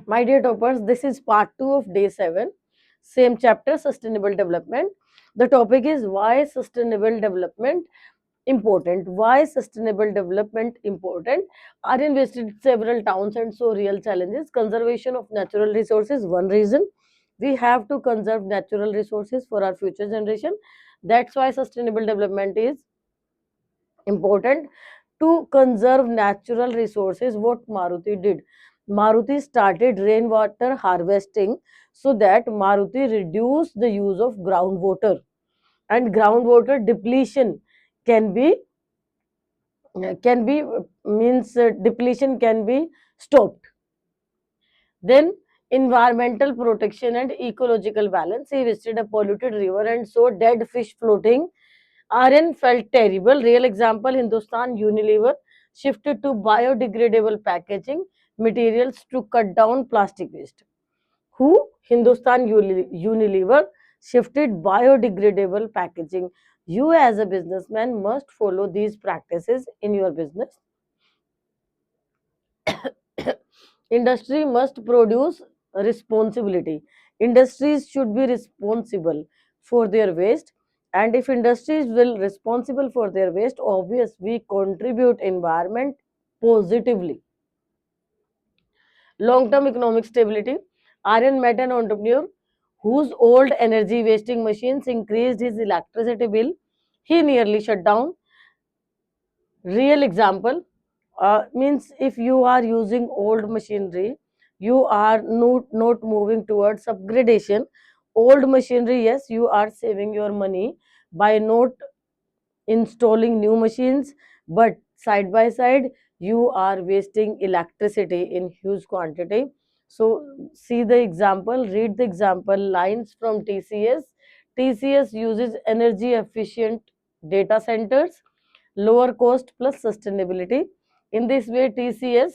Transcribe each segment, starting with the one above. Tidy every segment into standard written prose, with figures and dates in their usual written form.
My dear toppers, this is part 2 of day 7, same chapter, sustainable development. The topic is why sustainable development important. Why sustainable development important? Aryan visited several towns and saw real challenges. Conservation of natural resources, one reason. We have to conserve natural resources for our future generation. That's why sustainable development is important. To conserve natural resources, what Maruti did, Maruti started rainwater harvesting, so that Maruti reduced the use of groundwater, and groundwater depletion can be means depletion can be stopped. Then environmental protection and ecological balance. He visited a polluted river and saw dead fish floating. RN felt terrible. Real example, Hindustan Unilever shifted to biodegradable packaging materials to cut down plastic waste. Who? Hindustan Unilever shifted biodegradable packaging. You as a businessman must follow these practices in your business. Industry must produce responsibility. Industries should be responsible for their waste, and if industries will responsible for their waste, obvious we contribute environment positively. Long term economic stability. Aryan met an entrepreneur whose old energy wasting machines increased his electricity bill. He nearly shut down. Real example, means if you are using old machinery, you are not moving towards upgradation. Old machinery, yes, you are saving your money by not installing new machines, but side by side you are wasting electricity in huge quantity. So see the example, read the example lines from TCS. TCS uses energy efficient data centers, lower cost plus sustainability. In this way, TCS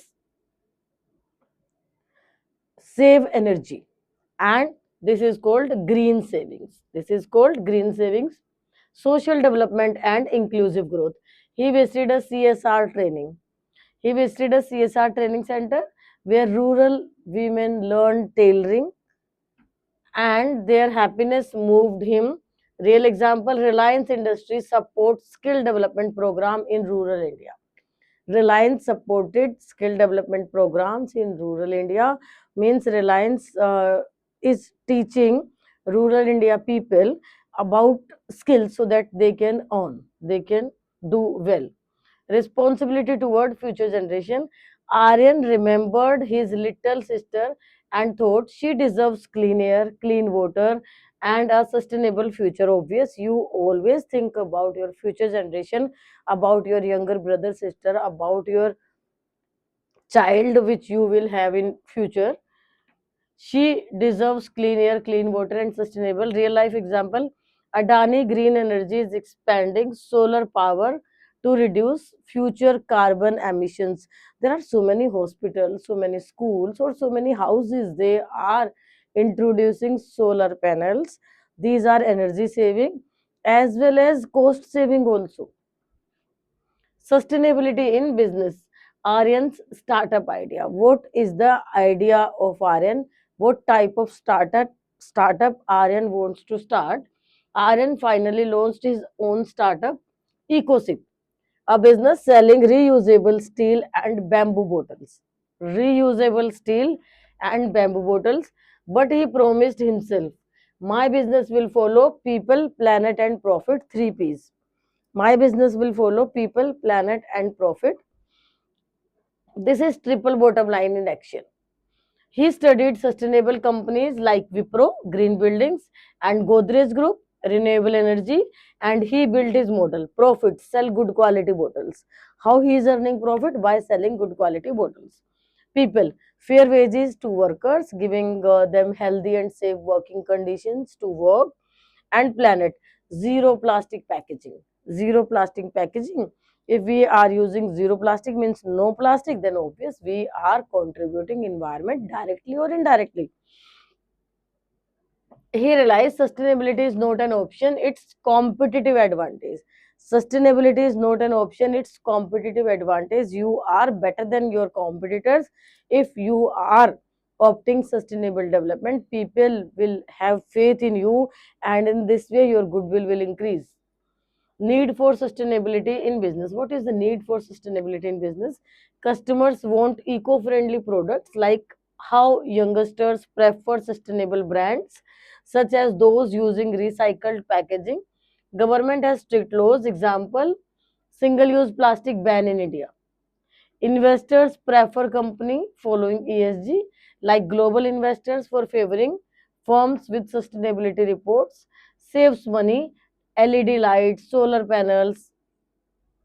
save energy, and this is called green savings. This is called green savings. Social development and inclusive growth. He visited a CSR training. He visited a CSR training center where rural women learned tailoring, and their happiness moved him. Real example, Reliance Industries supports skill development program in rural India. Reliance supported skill development programs in rural India, means Reliance is teaching rural India people about skills so that they can earn, they can do well. Responsibility toward future generation. Aryan remembered his little sister and thought she deserves clean air, clean water, and a sustainable future. Obvious, you always think about your future generation, about your younger brother, sister, about your child which you will have in future. She deserves clean air, clean water, and sustainable. Real life example, Adani Green Energy is expanding solar power to reduce future carbon emissions. There are so many hospitals, so many schools, or so many houses. They are introducing solar panels. These are energy saving as well as cost saving also. Sustainability in business. Aryan's startup idea. What is the idea of Aryan? What type of startup Aryan wants to start? Aryan finally launched his own startup, EcoSip, a business selling reusable steel and bamboo bottles. Reusable steel and bamboo bottles. But he promised himself, my business will follow people, planet, and profit. Three P's. My business will follow people, planet, and profit. This is triple bottom line in action. He studied sustainable companies like Wipro, Green Buildings, and Godrej Group, renewable energy, and he built his model. Profit, sell good quality bottles. How he is earning profit? By selling good quality bottles. People, fair wages to workers, giving them healthy and safe working conditions to work. And planet, zero plastic packaging. Zero plastic packaging. If we are using zero plastic means no plastic, then obvious we are contributing environment directly or indirectly. He realized sustainability is not an option, it's competitive advantage. Sustainability is not an option, it's competitive advantage. You are better than your competitors if you are opting sustainable development. People will have faith in you, and in this way your goodwill will increase. Need for sustainability in business. What is the need for sustainability in business? Customers want eco-friendly products, like how youngsters prefer sustainable brands such as those using recycled packaging. Government has strict laws. Example, single use plastic ban in India. Investors prefer company following ESG, like global investors for favoring firms with sustainability reports. Saves money. LED lights, solar panels,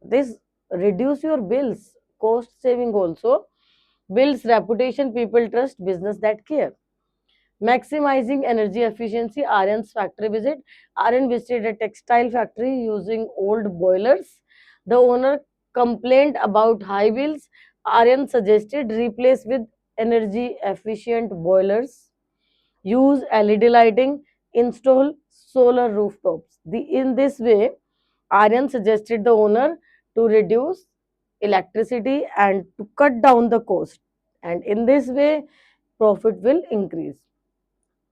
this reduce your bills. Cost saving also builds reputation. People trust business that care. Maximizing energy efficiency. Aryan's factory visit. Aryan visited a textile factory using old boilers. The owner complained about high bills. Aryan suggested replace with energy efficient boilers, use LED lighting, install solar rooftops. In this way, Aryan suggested the owner to reduce electricity and to cut down the cost. And in this way, profit will increase.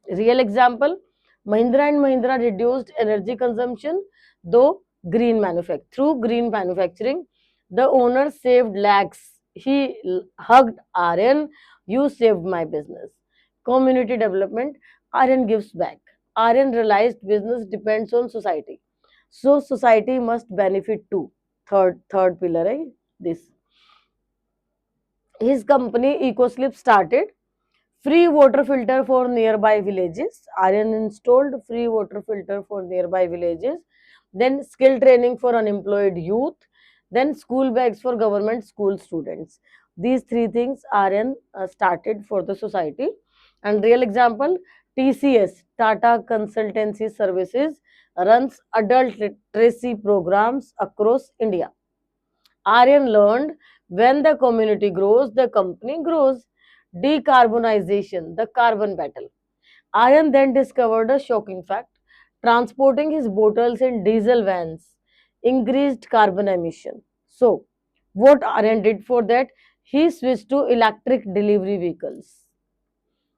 Real example, Mahindra and Mahindra reduced energy consumption though through green manufacturing. The owner saved lakhs. He hugged Aryan, you saved my business. Community development, Aryan gives back. Aryan realized business depends on society. So society must benefit too. Third pillar, eh? This. His company EcoSlip started free water filter for nearby villages. Aryan installed free water filter for nearby villages. Then skill training for unemployed youth. Then school bags for government school students. These three things Aryan started for the society. And real example, TCS, Tata Consultancy Services, runs adult literacy programs across India. Aryan learned when the community grows, the company grows. Decarbonization, the carbon battle. Aryan then discovered a shocking fact: transporting his bottles in diesel vans increased carbon emission. So, what Aryan did for that? He switched to electric delivery vehicles.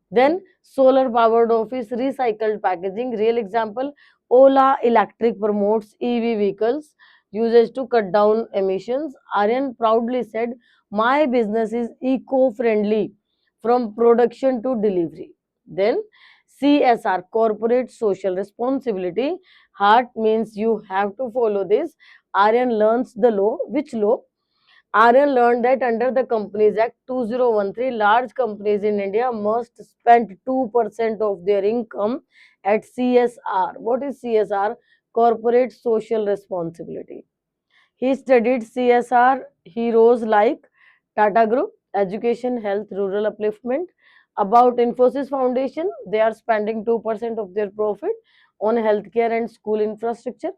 Then solar powered office, recycled packaging. Real example, Ola Electric promotes EV vehicles uses to cut down emissions. Aryan proudly said, my business is eco-friendly from production to delivery. Then CSR, corporate social responsibility. Heart means you have to follow this. Aryan learns the law. Which law? Aryan learned that under the Companies Act 2013, large companies in India must spend 2% of their income at CSR. What is CSR? Corporate Social Responsibility. He studied CSR heroes like Tata Group, Education, Health, Rural Upliftment. About Infosys Foundation, they are spending 2% of their profit on healthcare and school infrastructure.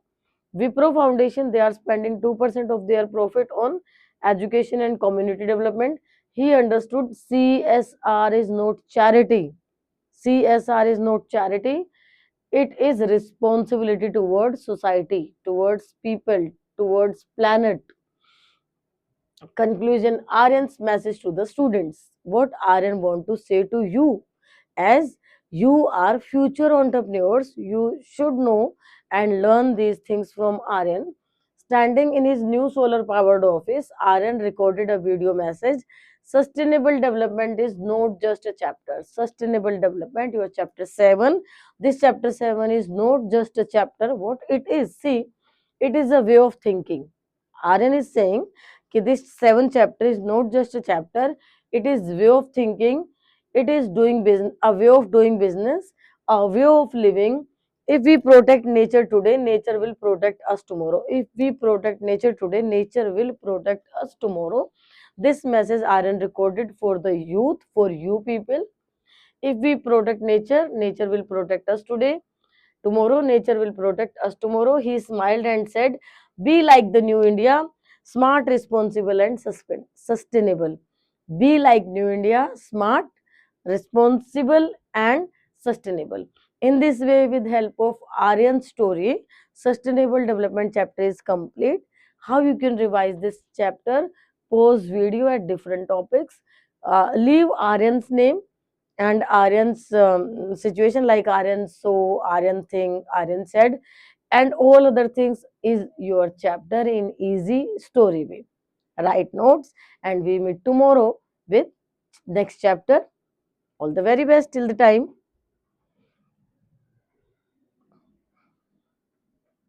Wipro Foundation, they are spending 2% of their profit on education and community development. He understood CSR is not charity. CSR is not charity. It is responsibility towards society, towards people, towards planet. Conclusion, Aryan's message to the students. What Aryan want to say to you? As you are future entrepreneurs, you should know and learn these things from Aryan. Standing in his new solar powered office, Aryan recorded a video message. Sustainable development is not just a chapter. Sustainable development, your chapter 7. This chapter 7 is not just a chapter. What it is? See, it is a way of thinking. Aryan is saying that this 7th chapter is not just a chapter, it is way of thinking, it is doing business, a way of doing business, a way of living. If we protect nature today, nature will protect us tomorrow. If we protect nature today, nature will protect us tomorrow. This message Aaron recorded for the youth, for you people. If we protect nature, nature will protect us today. Tomorrow, nature will protect us tomorrow. He smiled and said, be like the new India, smart, responsible, and sustainable. Be like New India, smart, responsible, and sustainable. In this way, with help of Aryan's story, sustainable development chapter is complete. How you can revise this chapter? Pause video at different topics. Leave Aryan's name and Aryan's situation, like Aryan so, Aryan thing, Aryan said, and all other things is your chapter in easy story way. Write notes, and we meet tomorrow with next chapter. All the very best till the time.